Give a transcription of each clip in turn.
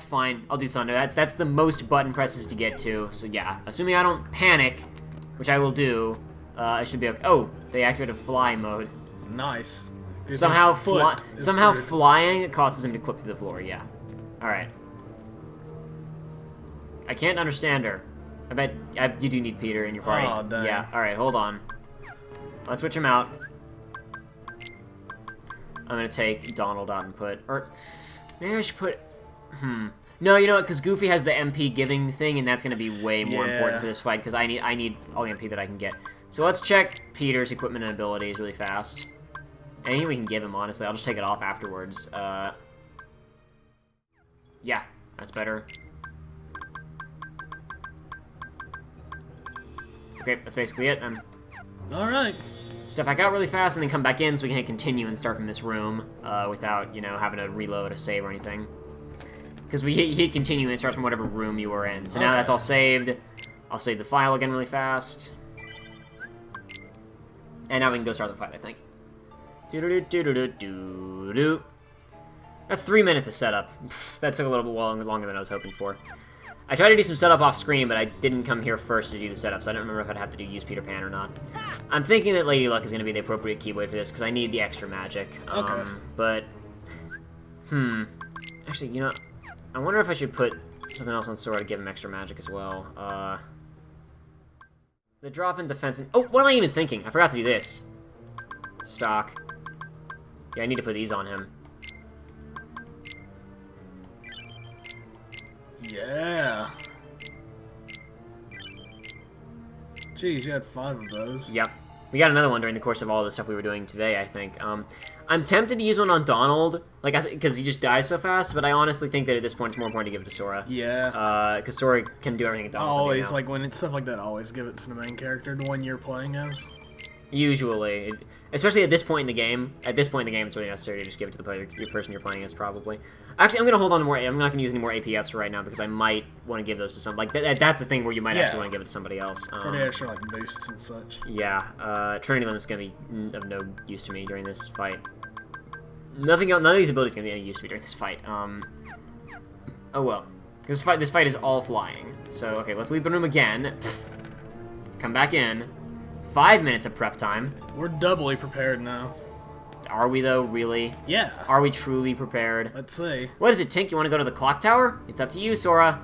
that's fine. I'll do thunder. That's the most button presses to get to. So yeah, assuming I don't panic, which I will do, I should be okay. Oh, they activated fly mode. Nice. Somehow flying causes him to clip through the floor. Yeah. All right. I can't understand her. I bet you do need Peter in your party. Oh, dang. Yeah. All right. Hold on. Let's switch him out. I'm gonna take Donald out and put, or maybe I should put, No, you know what? Because Goofy has the MP giving thing, and that's gonna be way more important for this fight. Because I need all the MP that I can get. So let's check Peter's equipment and abilities really fast. Anything we can give him, honestly. I'll just take it off afterwards. Yeah, that's better. Okay, that's basically it then. Alright. Step back out really fast and then come back in so we can hit continue and start from this room without, you know, having to reload a save or anything. Because we hit continue and it starts from whatever room you were in. So now that's all saved. I'll save the file again really fast. And now we can go start the fight, I think. Do-do-do-do-do-do-do. That's 3 minutes of setup. That took a little bit longer than I was hoping for. I tried to do some setup off screen, but I didn't come here first to do the setup, so I don't remember if I'd have to use Peter Pan or not. I'm thinking that Lady Luck is going to be the appropriate Keyblade for this, because I need the extra magic. Okay. But, actually, you know, I wonder if I should put something else on Sora to give him extra magic as well. The drop in defense and... Oh, what am I even thinking? I forgot to do this. Stock. Yeah, I need to put these on him. Yeah. Jeez, you had 5 of those. Yep. We got another one during the course of all the stuff we were doing today, I think. I'm tempted to use one on Donald, like, because he just dies so fast, but I honestly think that at this point it's more important to give it to Sora. Yeah. Because Sora can do everything Donald can do Always, now. like, when it's stuff like that, always give it to the main character, the one you're playing as. Usually. Especially at this point in the game. At this point in the game, it's really necessary to just give it to the person you're playing as, probably. Actually, I'm going to hold on to more... I'm not going to use any more AP ups for right now, because I might want to give those to some... Like, that's the thing where you might actually want to give it to somebody else. For the extra, like, boosts and such. Yeah. Trinity Limb is going to be of no use to me during this fight. None of these abilities are going to be any use to me during this fight. Oh, well. This fight is all flying. So, okay, let's leave the room again. Come back in. 5 minutes of prep time. We're doubly prepared now. Are we, though, really? Yeah. Are we truly prepared? Let's see. What is it, Tink? You want to go to the clock tower? It's up to you, Sora.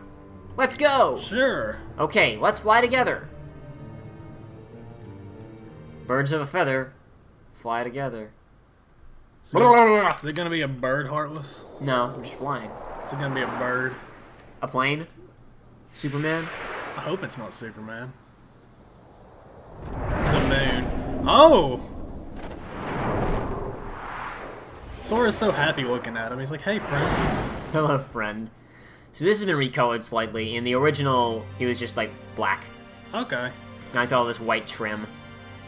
Let's go! Sure. Okay, let's fly together. Birds of a feather fly together. Is it gonna be a bird, Heartless? No, we're just flying. Is it gonna be a bird? A plane? Superman? I hope it's not Superman. The moon. Oh! Sora's so happy looking at him. He's like, hey, friend. Hello, friend. So this has been recolored slightly. In the original, he was just, like, black. Okay. Now he's got all this white trim.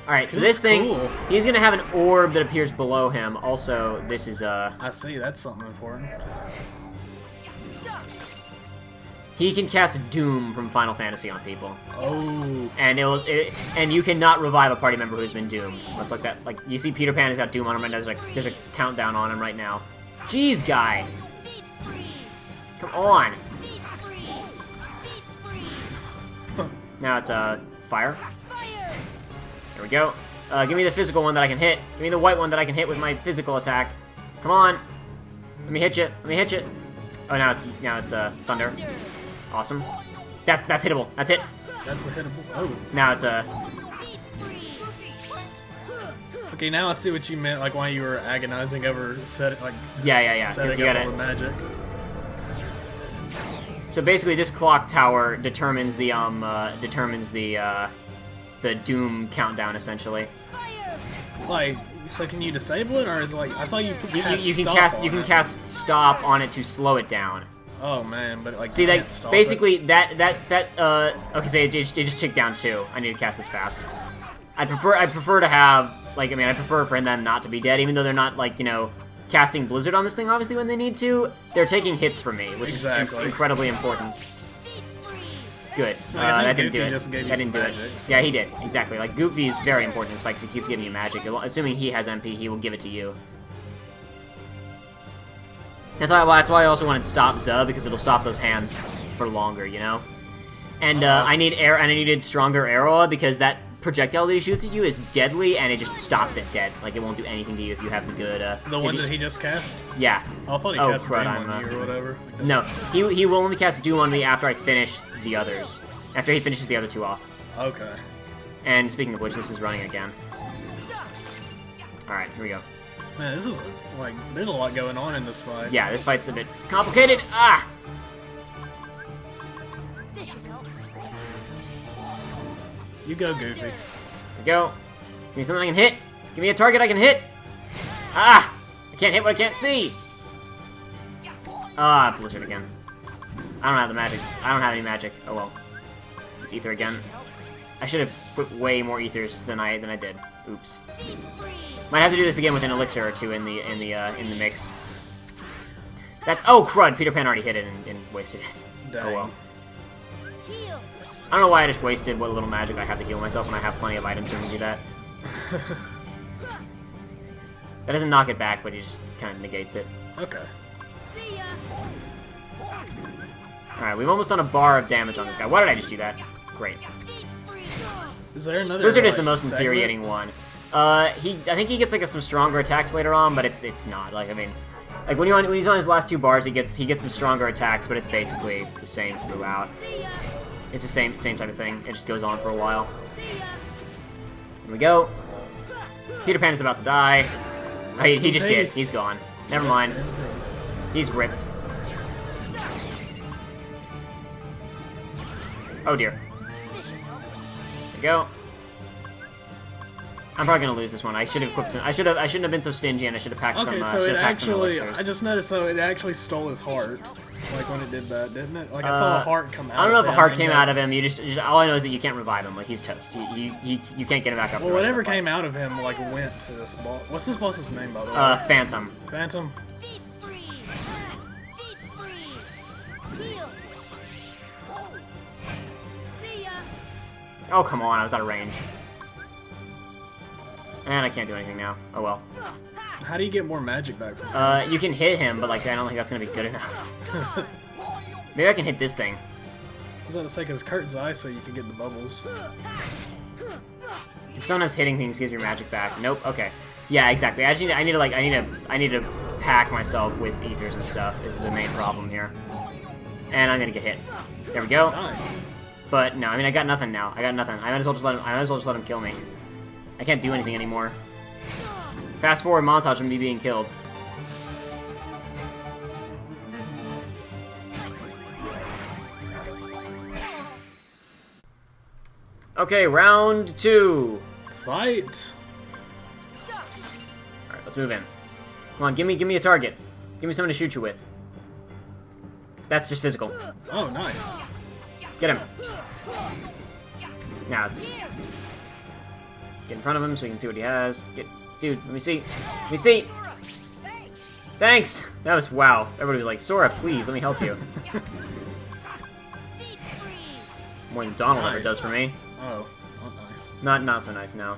Alright, so Looks this thing, cool. he's gonna have an orb that appears below him. Also, this is, I see, that's something important. he can cast Doom from Final Fantasy on people. Oh. And and you cannot revive a party member who's been doomed. Let's like that. Like, you see Peter Pan has got Doom on him right now. There's a countdown on him right now. Jeez, guy. Come on. Now it's, fire. There we go. Give me the physical one that I can hit. Give me the white one that I can hit with my physical attack. Come on. Let me hit you. Let me hit you. Oh, now it's thunder. Awesome. That's hittable. That's it. That's the hittable. Oh. Now it's Okay, now I see what you meant, like why you were agonizing over setting yeah. setting You up gotta, all the magic. So basically, this clock tower determines the Doom countdown, essentially. Like, so can you disable it, or is it like I saw you cast You can stop cast on you can it. cast stop on it to slow it down. Oh man, but like See, you like can't stop basically it. okay, so it just ticked down 2. I need to cast this fast. I prefer to have like I prefer for them not to be dead, even though they're not like casting Blizzard on this thing. Obviously, when they need to, they're taking hits from me, which is incredibly important. Good. That didn't do it. Just gave you That some didn't do magic, it. so. Yeah, he did. Exactly. Like, Goofy is very important in this fight because he keeps giving you magic. Assuming he has MP, he will give it to you. That's why I also wanted Stop Zub, because it'll stop those hands for longer, you know? And I needed stronger arrow, because that projectile that he shoots at you is deadly, and it just stops it dead. Like, it won't do anything to you if you have the good, The one that he just cast? Yeah. Oh, I thought he cast Doom on you or whatever. No, he will only cast Doom on me after I finish the others. After he finishes the other two off. Okay. And speaking of which, this is running again. Alright, here we go. Man, this is, like, there's a lot going on in this fight. Yeah, this fight's a bit complicated. Ah! You go, Goofy. Here we go. Give me something I can hit. Give me a target I can hit. Ah! I can't hit what I can't see. Ah, Blizzard again. I don't have the magic. I don't have any magic. Oh well. It's Ether again. I should have put way more Ethers than I did. Oops. Might have to do this again with an Elixir or two in the mix. That's oh crud! Peter Pan already hit it and wasted it. Dang. Oh well. I don't know why I just wasted what little magic I have to heal myself when I have plenty of items to do that. That doesn't knock it back, but he just kind of negates it. Okay. Alright, we've almost done a bar of damage on this guy. Why did I just do that? Great. Is there another? Blizzard is like, the most infuriating one. I think he gets like some stronger attacks later on, but it's not like I mean, like when he's on his last two bars, he gets some stronger attacks, but it's basically the same throughout. It's the same type of thing. It just goes on for a while. Here we go. Peter Pan is about to die. Oh, he just did. He's gone. Never mind. He's ripped. Oh dear. There we go. I'm probably gonna lose this one. I should have equipped some. I shouldn't have been so stingy, and I should have packed some. Okay, so it actually, Elixirs. I just noticed, so it actually stole his heart, like when it did that, didn't it? Like I saw a heart come out. I don't know if of a heart came out of him. You just all I know is that you can't revive him. Like he's toast. You can't get him back up. Well, whatever came out of him, like went to this boss. What's this boss's name, by the way? Phantom. Phantom. Oh come on! I was out of range. And I can't do anything now. Oh well. How do you get more magic back from him? You can hit him, but like I don't think that's gonna be good enough. Maybe I can hit this thing. I was about to say, because curtain's ice, so you can get the bubbles. Sometimes hitting things gives your magic back. Nope. Okay. Yeah, exactly. I need to pack myself with ethers and stuff. Is the main problem here. And I'm gonna get hit. There we go. Nice. But no, I mean I got nothing now. I got nothing. I might as well just let him kill me. I can't do anything anymore. Fast forward montage of me being killed. Okay, round 2. Fight. Alright, let's move in. Come on, give me a target. Give me something to shoot you with. That's just physical. Oh, nice. Get him. Now it's get in front of him so you can see what he has. Dude, let me see. Let me see. Thanks. That was wow. Everybody was like, Sora, please, let me help you. More than Donald ever does for me. Oh, not nice. Not so nice now.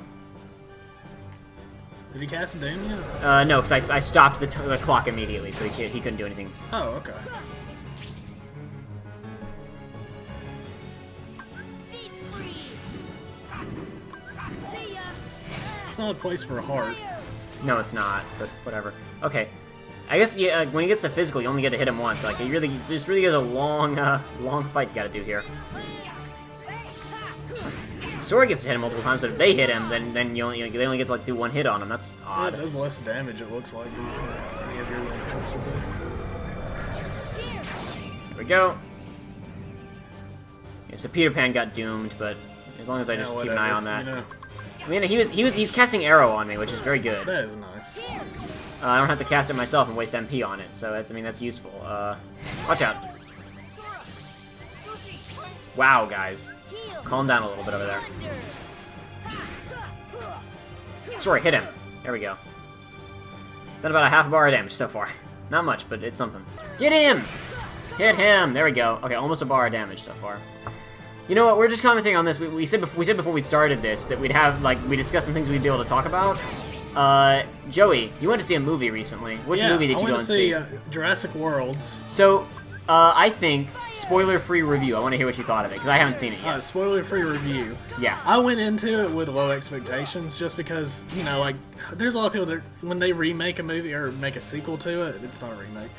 Did he cast Doom yet? No, because I stopped the clock immediately, so he couldn't do anything. Oh, okay. It's not a place for a heart. No, it's not, but whatever. Okay. I guess, yeah, when he gets to physical, you only get to hit him once. Like, this really is a long fight you gotta do here. Sora gets to hit him multiple times, but if they hit him, then they only get to, like, do one hit on him. That's odd. It does less damage, it looks like, than any of your hits would do. There we go. Yeah, so Peter Pan got doomed, but as long as I just keep an eye on that. You know. I mean, he's casting arrow on me, which is very good. That is nice. I don't have to cast it myself and waste MP on it, so that's useful. Watch out. Wow, guys. Calm down a little bit over there. Sorry, hit him. There we go. Done about a half bar of damage so far. Not much, but it's something. Get him! Hit him! There we go. Okay, almost a bar of damage so far. You know what? We're just commenting on this. We said before we started this that we'd have we discussed some things we'd be able to talk about. Joey, you went to see a movie recently. Which movie did you go and see? I went to see Jurassic World. So, I think spoiler-free review. I want to hear what you thought of it because I haven't seen it yet. Spoiler-free review. Yeah. I went into it with low expectations just because there's a lot of people that when they remake a movie or make a sequel to it, it's not a remake.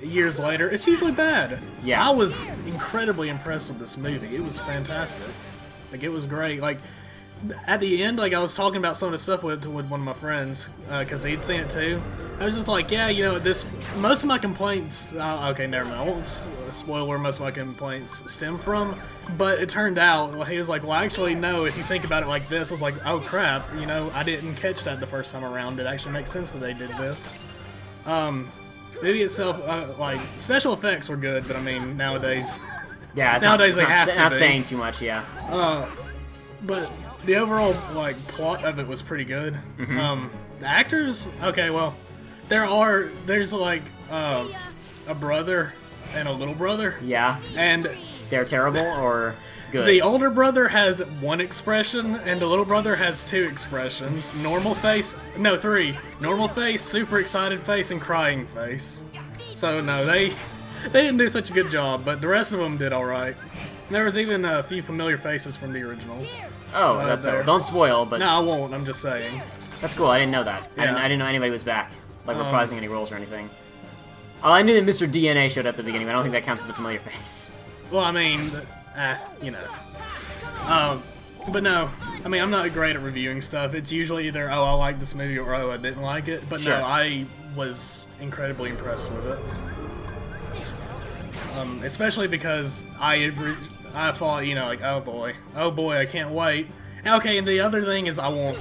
Years later, it's usually bad. Yeah. I was incredibly impressed with this movie. It was fantastic. It was great. At the end, I was talking about some of the stuff with one of my friends, because he'd seen it too. I was just like, yeah, most of my complaints, okay, never mind, I won't spoil where most of my complaints stem from, but it turned out, he was like, well, actually, no, if you think about it like this, I was like, oh crap, I didn't catch that the first time around. It actually makes sense that they did this. Movie itself, special effects were good, but I mean, nowadays... Yeah, nowadays they have to be. Not saying too much, yeah. But the overall plot of it was pretty good. Mm-hmm. The actors, okay, well, there's a brother and a little brother. Yeah. And they're terrible or good? The older brother has one expression, and the little brother has two expressions. Normal face, no, three. Normal face, super excited face, and crying face. So no, they didn't do such a good job, but the rest of them did all right. There was even a few familiar faces from the original. Oh, that's all. Don't spoil, but... No, I won't. I'm just saying. That's cool. I didn't know that. Yeah. I didn't know anybody was back, reprising any roles or anything. Oh, I knew that Mr. DNA showed up at the beginning, but I don't think that counts as a familiar face. Well, I mean, but no, I mean, I'm not great at reviewing stuff. It's usually either, oh, I like this movie, or oh, I didn't like it. But sure. No, I was incredibly impressed with it. Especially because I thought, oh boy, I can't wait. Okay, and the other thing is I won't,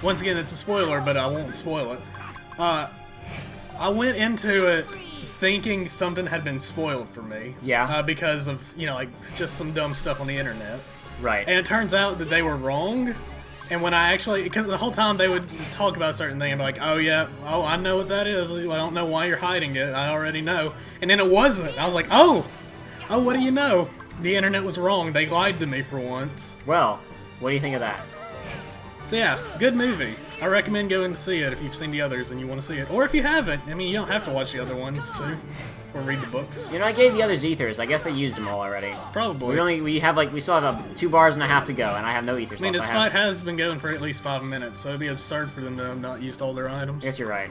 once again, it's a spoiler, but I won't spoil it. I went into it thinking something had been spoiled for me. Yeah. Because of, just some dumb stuff on the internet. Right. And it turns out that they were wrong. And when I actually, because the whole time they would talk about a certain thing, and be like, oh yeah, oh, I know what that is. I don't know why you're hiding it. I already know. And then it wasn't. I was like, oh, what do you know? The internet was wrong. They lied to me for once. Well, what do you think of that? So yeah, good movie. I recommend going to see it if you've seen the others and you want to see it. Or if you haven't. I mean, you don't have to watch the other ones, too. Or read the books. I gave the others ethers. I guess they used them all already. Probably. We still have 2 bars and a half to go, and I have no ethers. I mean, this fight has been going for at least 5 minutes, so it'd be absurd for them to have not used all their items. I guess you're right.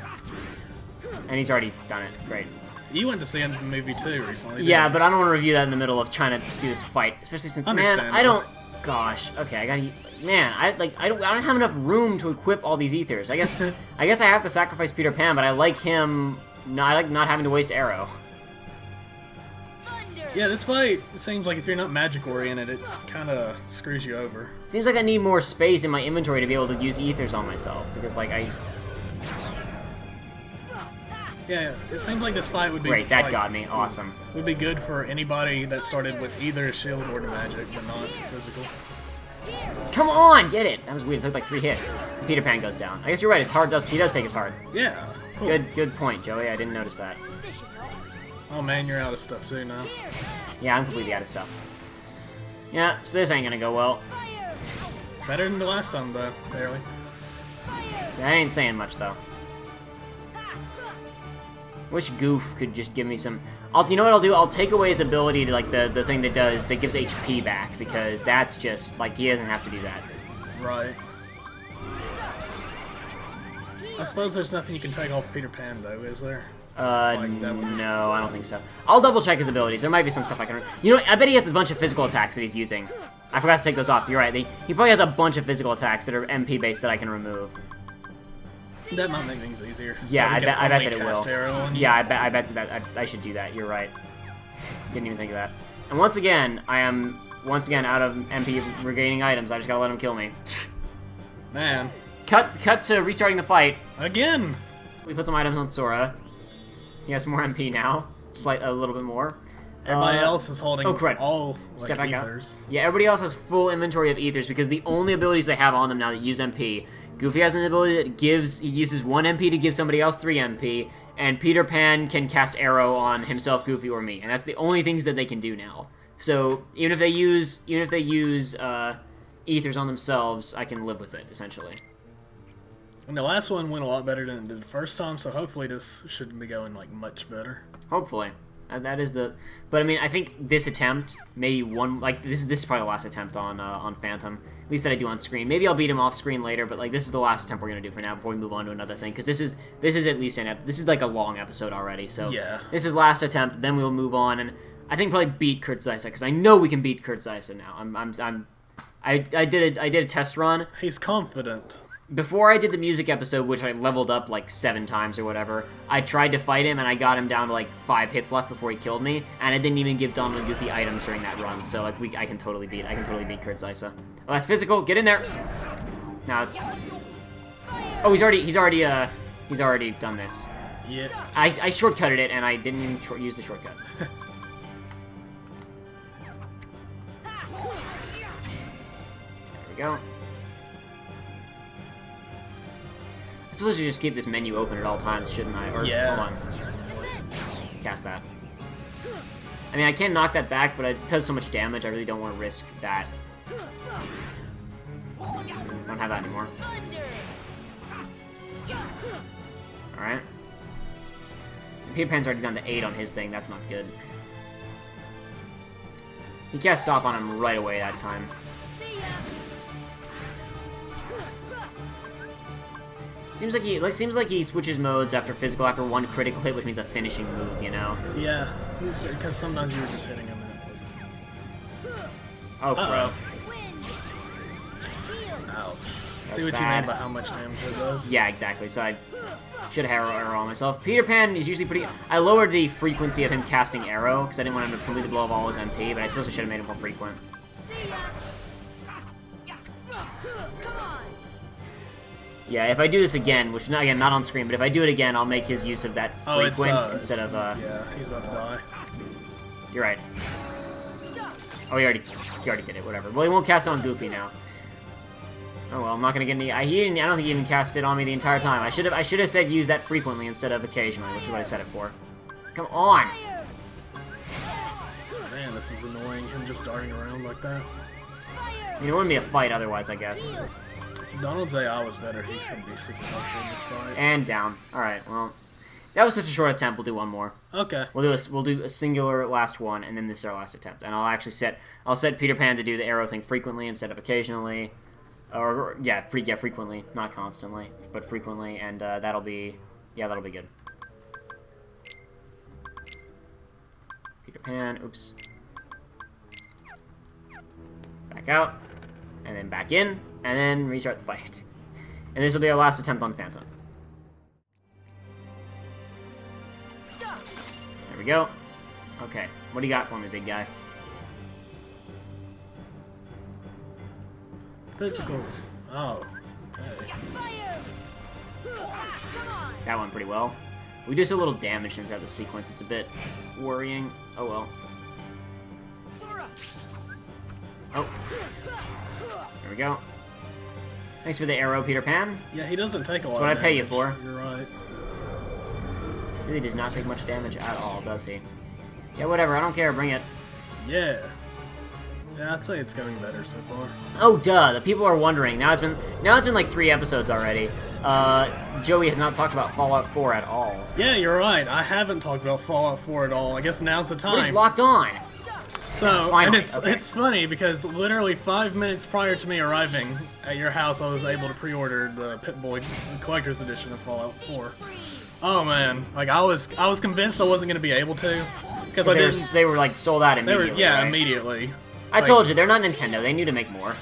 And he's already done it. Great. You went to see a movie too recently. Yeah, but I don't want to review that in the middle of trying to do this fight, especially since I don't. Gosh, okay, I gotta. Man, I don't have enough room to equip all these ethers. I guess I have to sacrifice Peter Pan, but I like him. I like not having to waste arrow. Yeah, this fight, it seems like if you're not magic oriented, it's kind of screws you over. Seems like I need more space in my inventory to be able to use ethers on myself, because Yeah, it seems like this fight would be... Great, that got me. Awesome. Would be good for anybody that started with either a shield or the magic, but not physical. Come on, get it! That was weird. It took like 3 hits. Peter Pan goes down. I guess you're right. He does take his heart. Yeah. Cool. Good point, Joey. I didn't notice that. Oh man, you're out of stuff too now. Yeah, I'm completely out of stuff. Yeah, so this ain't gonna go well. Better than the last time, though. Barely. I ain't saying much though. Wish Goof could just give me some... you know what I'll do? I'll take away his ability to, the thing that gives HP back, because that's just, he doesn't have to do that. Right. I suppose there's nothing you can take off Peter Pan, though, is there? No, I don't think so. I'll double-check his abilities. There might be some stuff I can... I bet he has a bunch of physical attacks that he's using. I forgot to take those off. You're right. He probably has a bunch of physical attacks that are MP-based that I can remove. That might make things easier. Yeah, I bet that it will. Yeah, I bet that I should do that. You're right. Didn't even think of that. And once again, I am out of MP regaining items. I just gotta let him kill me. Man. Cut to restarting the fight. Again. We put some items on Sora. He has more MP now. Just a little bit more. Everybody else is holding all Step back ethers. Out. Yeah, everybody else has full inventory of ethers because the only abilities they have on them now that use MP. Goofy has an ability that he uses 1 MP to give somebody else 3 MP, and Peter Pan can cast arrow on himself, Goofy, or me, and that's the only things that they can do now. So even if they use ethers on themselves, I can live with it essentially. And the last one went a lot better than it did the first time, so hopefully this should be going like much better. Hopefully. That is the, but I mean, I think this attempt, maybe one, like this is probably the last attempt on Phantom, at least that I do on screen. Maybe I'll beat him off screen later, but like this is the last attempt we're gonna do for now before we move on to another thing, because this is at least this is like a long episode already. So yeah, this is last attempt, then we'll move on, and I think probably beat Kurt Zeissa, because I know we can beat Kurt Zeissa now. I did a test run. He's confident. Before I did the music episode, which I leveled up like 7 times or whatever, I tried to fight him and I got him down to like 5 hits left before he killed me, and I didn't even give Donald and Goofy items during that run. So like I can totally beat Kurt Zeissa. Oh, that's physical. Get in there. Now it's. Oh, he's already done this. Yeah. I shortcutted it and I didn't even use the shortcut. There we go. I suppose you just keep this menu open at all times, shouldn't I? Or, yeah. Hold on. Cast that. I mean, I can knock that back, but it does so much damage, I really don't want to risk that. Don't have that anymore. Alright. Peter Pan's already down to 8 on his thing, that's not good. He cast Stop on him right away that time. Seems like he switches modes after physical after 1 critical hit, which means a finishing move, you know? Yeah, because sometimes you were just hitting him and it wasn't. Oh, crap. Ouch. See what you mean by how much damage it does? Yeah, exactly. So I should have arrow on myself. Peter Pan is usually pretty... I lowered the frequency of him casting arrow, because I didn't want him to completely blow up all his MP, but I suppose I should have made him more frequent. Yeah, if I do this again, which, again, not on screen, but if I do it again, I'll make his use of that frequent instead of... Yeah, he's about to die. You're right. Oh, he already did it, whatever. Well, he won't cast it on Goofy now. Oh, well, I'm not gonna get any... I don't think he even cast it on me the entire time. I should have said use that frequently instead of occasionally, which is what I said it for. Come on! Man, this is annoying, him just darting around like that. I mean, it wouldn't be a fight otherwise, I guess. If Donald's AI was better, he could be super helpful in this fight. And down. Alright, well... That was such a short attempt, we'll do one more. Okay. We'll do a singular last one, and then this is our last attempt. And I'll set Peter Pan to do the arrow thing frequently instead of occasionally. Or frequently, not constantly, but frequently, and that'll be good. Peter Pan, oops. Back out, and then back in, and then restart the fight. And this will be our last attempt on Phantom. There we go. Okay, what do you got for me, big guy? Physical. Oh. Okay. That went pretty well. We do a little damage throughout the sequence. It's a bit worrying. Oh well. Oh. There we go. Thanks for the arrow, Peter Pan. Yeah, he doesn't take a lot That's what of I pay you damage. for. You're right. Really does not take much damage at all, does he? Yeah, whatever. I don't care. Bring it. Yeah. Yeah, I'd say it's going better so far. Oh, duh. The people are wondering. Now it's been like 3 episodes already. Joey has not talked about Fallout 4 at all. Yeah, you're right. I haven't talked about Fallout 4 at all. I guess now's the time. We're just locked on. So, Finally, and it's funny because literally 5 minutes prior to me arriving at your house, I was able to pre-order the Pip-Boy Collector's Edition of Fallout 4. Oh man, like I was convinced I wasn't gonna be able to because They were like sold out immediately. Right? Immediately. I told you they're not Nintendo. They knew to make more.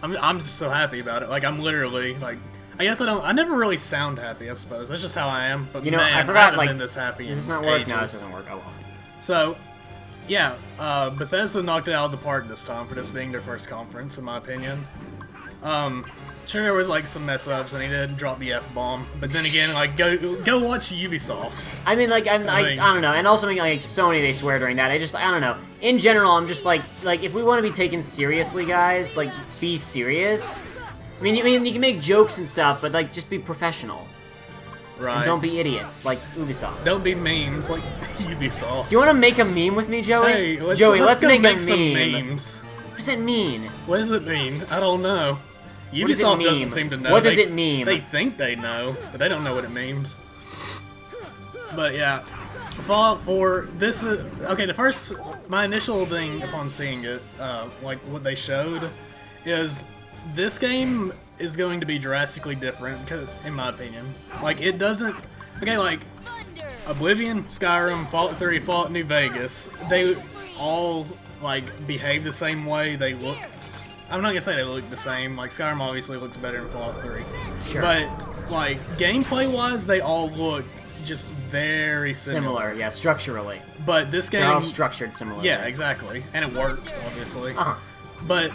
I'm just so happy about it. Like I'm literally like. I guess I never really sound happy, I suppose. That's just how I am. But you know, man, I forgot, haven't been this happy does this in not work? ages. No, this doesn't work. Oh well. So, yeah, Bethesda knocked it out of the park this time for this being their first conference, in my opinion. Sure, there was like some mess ups, and he did drop the F-bomb. But then again, like go watch Ubisoft's. I mean, like I don't know, and also like Sony, they swear during that. I don't know. In general, I'm just like if we want to be taken seriously, guys, like be serious. I mean, you can make jokes and stuff, but like just be professional. Right. And don't be idiots like Ubisoft. Don't be memes like Ubisoft. Do you want to make a meme with me, Joey? Hey, let's go make make a some meme. memes. What does that mean? What does it mean? I don't know. What does it Ubisoft mean? doesn't seem to know. What does it mean? They think they know, but they don't know what it means. But yeah, Fallout 4. This is okay. My initial thing upon seeing it, like what they showed, is this game is going to be drastically different, in my opinion. Like it doesn't. Okay, like Oblivion, Skyrim, Fallout 3, Fallout New Vegas. They all like behave the same way. They look. I'm not gonna say they look the same. Like Skyrim obviously looks better than Fallout 3. Sure. But like gameplay-wise, they all look just very similar. Yeah, structurally. But this game, They're all structured similarly. yeah, exactly, and it works obviously. Uh-huh. But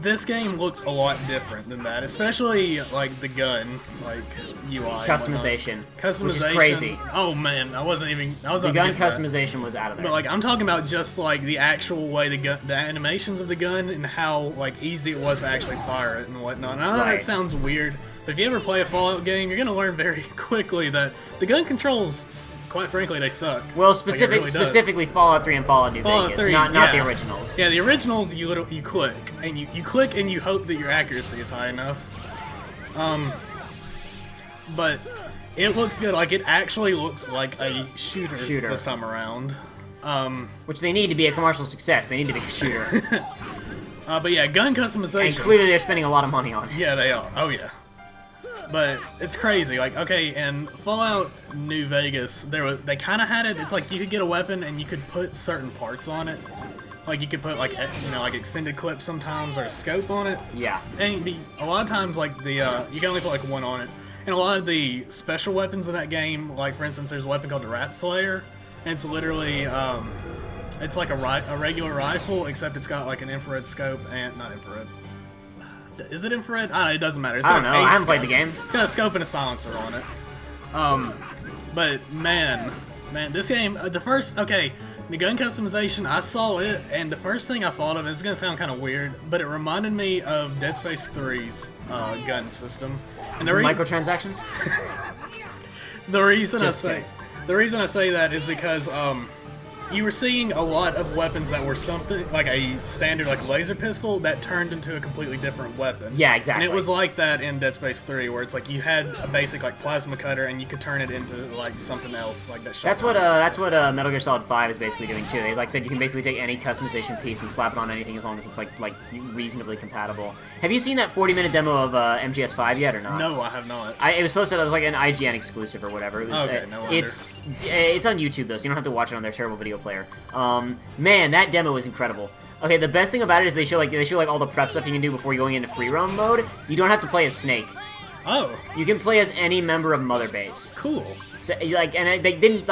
this game looks a lot different than that, especially like the gun, like UI, Customization. Customization, Which is crazy. Oh man, I was The about gun to get that. customization was out of there. But like I'm talking about just like the actual way the animations of the gun and how like easy it was to actually fire it and whatnot. And I know Right. that sounds weird, but if you ever play a Fallout game, you're gonna learn very quickly that the gun controls, quite frankly, they suck. Well, Like, it really does. specifically Fallout 3 and Fallout New Fallout Vegas, 3, not yeah. the originals. Yeah, the originals you click and you click and you hope that your accuracy is high enough. But it looks good. Like it actually looks like a shooter. This time around. Which they need to be a commercial success. They need to be a shooter. But yeah, gun customization. And clearly they're spending a lot of money on it. Yeah, they are. Oh yeah. But it's crazy. Like, okay, in Fallout New Vegas, they kind of had it. It's like you could get a weapon and you could put certain parts on it. Like you could put like like extended clips sometimes or a scope on it. Yeah. And it'd be a lot of times like you can only put like one on it. And a lot of the special weapons in that game, like for instance, there's a weapon called the Rat Slayer, and it's literally it's like a regular rifle except it's got like an infrared scope and not infrared. Is it infrared? I don't know, it doesn't matter. It's I got don't know. a I haven't scope. played the game. It's got a scope and a silencer on it. But man, this game, the gun customization, I saw it, and the first thing I thought of, it's gonna sound kind of weird, but it reminded me of Dead Space 3's gun system. And Microtransactions? the reason Just I say that is because you were seeing a lot of weapons that were something like a standard like laser pistol that turned into a completely different weapon. Yeah, exactly. And it was like that in Dead Space 3, where it's like you had a basic like plasma cutter and you could turn it into like something else like that. That's what Metal Gear Solid 5 is basically doing too. They like said you can basically take any customization piece and slap it on anything as long as it's like reasonably compatible. Have you seen that 40-minute demo of MGS5 yet or not? No, I have not. It was posted. It was like an IGN exclusive or whatever. It was, Okay, no wonder. It's on YouTube though, so you don't have to watch it on their terrible video player. Man, that demo is incredible. Okay, the best thing about it is they show like all the prep stuff you can do before going into free roam mode. You don't have to play as Snake. Oh, You can play as any member of Mother Base. cool. So, like, and they didn't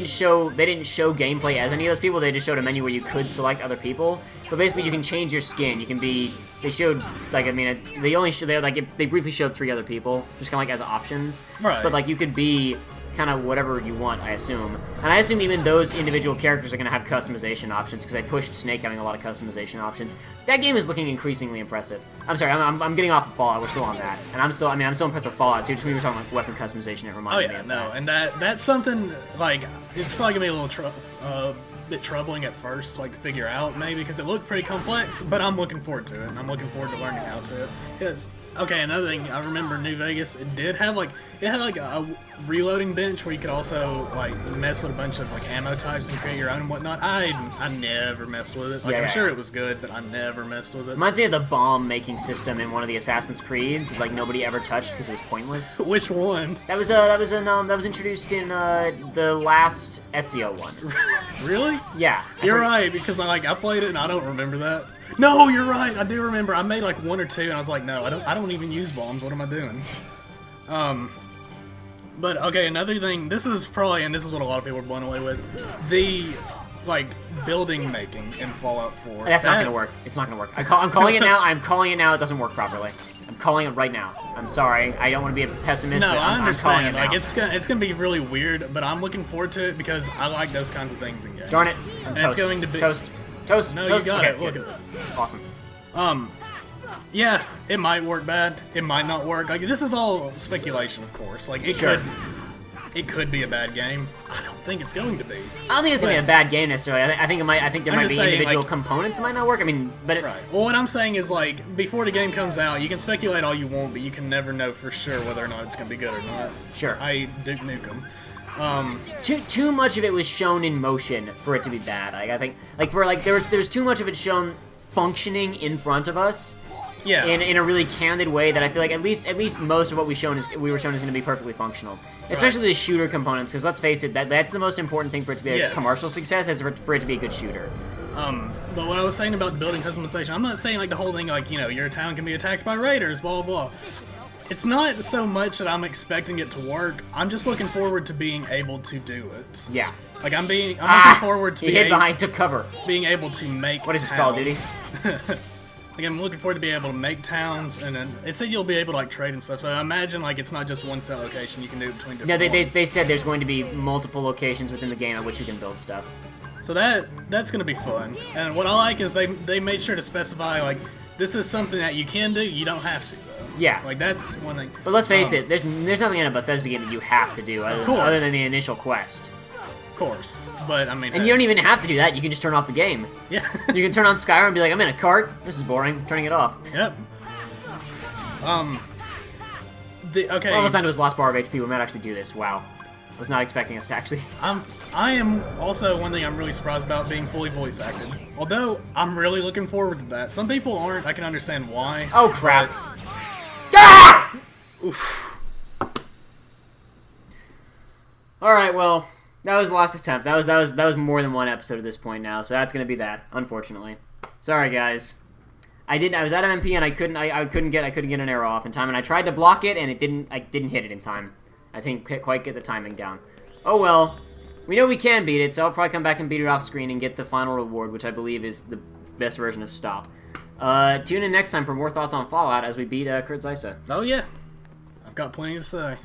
show gameplay as any of those people. They just showed a menu where you could select other people. But basically, you can change your skin. You can be. They showed like they briefly showed 3 other people, just kind of like as options. Right. But like you could be kind of whatever you want, I assume. And I assume even those individual characters are going to have customization options because I pushed Snake having a lot of customization options. That game is looking increasingly impressive. I'm sorry, I'm getting off of Fallout. We're still on that, and I'm still impressed with Fallout too. Just when we were talking like weapon customization, it Oh reminded me yeah, of no, that. and that's something like it's probably gonna be a little bit troubling at first, like to figure out maybe because it looked pretty complex. But I'm looking forward to it, and I'm looking forward to learning how to. Because another thing I remember, New Vegas, it had a reloading bench where you could also like mess with a bunch of like ammo types and create your own and whatnot. I never messed with it. Like I'm sure it was good, but I never messed with it. Reminds me of the bomb making system in one of the Assassin's Creeds that like nobody ever touched because it was pointless. Which one? That was introduced in the last Ezio one. Really? Yeah. You're right, because I played it and I don't remember that. No, you're right. I do remember. I made like 1 or 2, and I was like, no, I don't even use bombs. What am I doing? But okay, another thing. This is what a lot of people are blown away with. The building making in Fallout 4. That's not gonna work. It's not gonna work. I'm calling it now. I'm calling it now. It doesn't work properly. I'm calling it right now. I'm sorry. I don't want to be a pessimist. No, but I understand. I'm calling it now. It's gonna be really weird, but I'm looking forward to it because I like those kinds of things in games. Darn it. And it's going to be toast. No, toast. you got Okay, it. Look good. at this. Awesome. Yeah, it might work bad. It might not work. Like this is all speculation, of course. Like it Sure. could. it could be a bad game. I don't think it's going to be. I don't think it's gonna be a bad game necessarily. I think it might. I think there I'm might just be saying, individual like- components that might not work. I mean, but Right. Well, what I'm saying is, like, before the game comes out, you can speculate all you want, but you can never know for sure whether or not it's going to be good or not. Sure. I Duke Nukem. too much of it was shown in motion for it to be bad. Like, I think, like, there's too much of it shown functioning in front of us. Yeah. In a really candid way that I feel like at least most of what we were shown is going to be perfectly functional. Especially the shooter components, because let's face it, that's the most important thing for it to be a Yes. commercial success, is for it to be a good shooter. But what I was saying about building customization, I'm not saying like the whole thing like, you know, your town can be attacked by raiders, blah, blah, blah. It's not so much that I'm expecting it to work. I'm just looking forward to being able to do it. Yeah. Like I'm looking forward to he hid behind, took cover. being able to make What is this, towns. Call of Duty? Like I'm looking forward to be able to make towns, and then it said you'll be able to like trade and stuff. So I imagine like it's not just one set location. You can do it between different No, ones. they said there's going to be multiple locations within the game at which you can build stuff. So that's gonna be fun. And what I like is they made sure to specify like this is something that you can do. You don't have to though. Yeah. Like that's one thing. But let's face it, there's nothing in a Bethesda game that you have to do other course. than the initial quest. Of course, but I mean. And you don't even have to do that. You can just turn off the game. Yeah. You can turn on Skyrim and be like, I'm in a cart. This is boring. Turning it off. Yep. Okay. We're almost down to his last bar of HP. We might actually do this. Wow. I was not expecting us to actually. I am also one thing I'm really surprised about being fully voice acted. Although I'm really looking forward to that. Some people aren't. I can understand why. Oh crap! Ah! Oof. All right. Well, that was the last attempt. That was more than one episode at this point now. So that's gonna be that. Unfortunately. Sorry, guys. I was out of MP and I couldn't get an arrow off in time, and I tried to block it and I didn't hit it in time. I didn't quite get the timing down. Oh well, we know we can beat it, so I'll probably come back and beat it off screen and get the final reward, which I believe is the best version of Stop. Tune in next time for more thoughts on Fallout as we beat Kurt Zeissa. Oh yeah. I've got plenty to say.